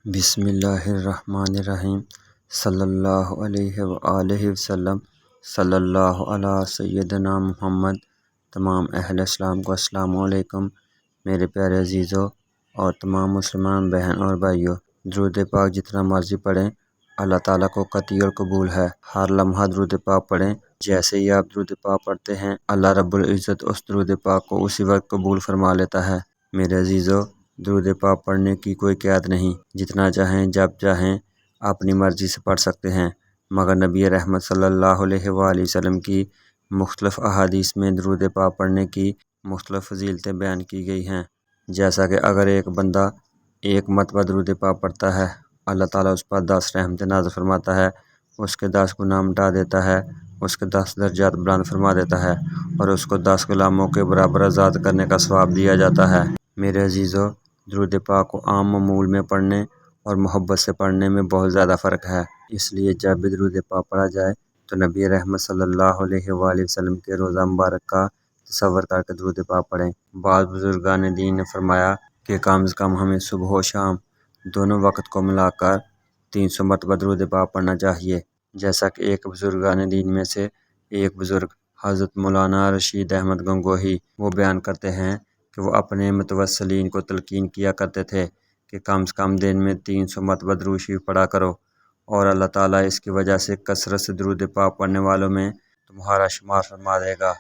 بسم اللہ الرحمن الرحیم۔ صلی اللہ علیہ وآلہ وسلم۔ صلی اللہ علی سیدنا محمد۔ تمام اہل اسلام کو السلام علیکم۔ میرے پیارے عزیزوں اور تمام مسلمان بہن اور بھائیوں، درود پاک جتنا مرضی پڑھیں، اللہ تعالیٰ کو قطعی اور قبول ہے۔ ہر لمحہ درود پاک پڑھیں۔ جیسے ہی آپ درود پاک پڑھتے ہیں، اللہ رب العزت اس درود پاک کو اسی وقت قبول فرما لیتا ہے۔ میرے عزیزوں، درود پاک پڑھنے کی کوئی قید نہیں، جتنا چاہیں جب چاہیں اپنی مرضی سے پڑھ سکتے ہیں، مگر نبی رحمت صلی اللہ علیہ وآلہ وسلم کی مختلف احادیث میں درود پاک پڑھنے کی مختلف فضیلتیں بیان کی گئی ہیں۔ جیسا کہ اگر ایک بندہ ایک مرتبہ درود پاک پڑھتا ہے، اللہ تعالیٰ اس پر 10 رحمتیں نازل فرماتا ہے، اس کے 10 گناہ مٹا دیتا ہے، اس کے 10 درجات بلند فرما دیتا ہے، اور اس کو 10 غلاموں کے برابر آزاد کرنے کا ثواب دیا جاتا ہے۔ میرے عزیزوں، درود پاک کو عام معمول میں پڑھنے اور محبت سے پڑھنے میں بہت زیادہ فرق ہے۔ اس لیے جب بھی درود پاک پڑھا جائے تو نبی رحمت صلی اللہ علیہ وآلہ وسلم کے روضہ مبارک کا تصور کر کے درود پاک پڑھیں۔ بعض بزرگان دین نے فرمایا کہ کم از کم ہمیں صبح و شام دونوں وقت کو ملا کر 300 مرتبہ درود پاک پڑھنا چاہیے۔ جیسا کہ ایک بزرگان دین میں سے ایک بزرگ حضرت مولانا رشید احمد گنگوہی وہ بیان کرتے ہیں کہ وہ اپنے متوسلین کو تلقین کیا کرتے تھے کہ کم از کم دن میں 300 مرتبہ درود شریف پڑھا کرو، اور اللہ تعالیٰ اس کی وجہ سے کثرت سے درود پاک پڑھنے والوں میں تمہارا شمار فرما دے گا،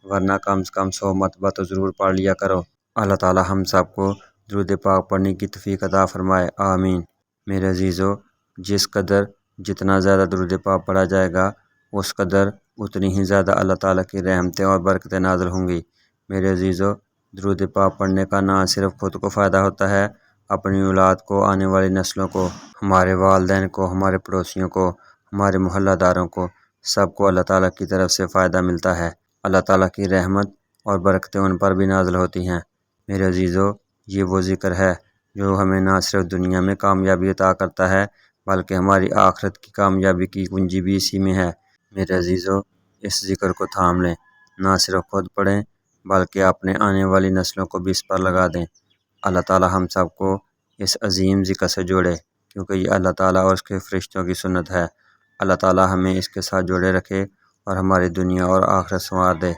ورنہ کم از کم 100 مرتبہ تو ضرور پڑھ لیا کرو۔ اللہ تعالیٰ ہم سب کو درود پاک پڑھنے کی توفیق عطا فرمائے، آمین۔ میرے عزیزوں، جس قدر جتنا زیادہ درود پاک پڑھا جائے گا، اس قدر اتنی ہی زیادہ اللہ تعالیٰ کی رحمتیں اور برکتیں نازل ہوں گی۔ میرے عزیزوں، درود پاک پڑھنے کا نہ صرف خود کو فائدہ ہوتا ہے، اپنی اولاد کو، آنے والی نسلوں کو، ہمارے والدین کو، ہمارے پڑوسیوں کو، ہمارے محلہ داروں کو، سب کو اللہ تعالیٰ کی طرف سے فائدہ ملتا ہے۔ اللہ تعالیٰ کی رحمت اور برکتیں ان پر بھی نازل ہوتی ہیں۔ میرے عزیزوں، یہ وہ ذکر ہے جو ہمیں نہ صرف دنیا میں کامیابی عطا کرتا ہے، بلکہ ہماری آخرت کی کامیابی کی کنجی بھی اسی میں ہے۔ میرے عزیزوں، اس ذکر کو تھام لیں، نہ صرف خود پڑھیں بلکہ اپنے آنے والی نسلوں کو بھی اس پر لگا دیں۔ اللہ تعالیٰ ہم سب کو اس عظیم ذکر سے جوڑے، کیونکہ یہ اللہ تعالیٰ اور اس کے فرشتوں کی سنت ہے۔ اللہ تعالیٰ ہمیں اس کے ساتھ جوڑے رکھے اور ہماری دنیا اور آخرت سنوار دے۔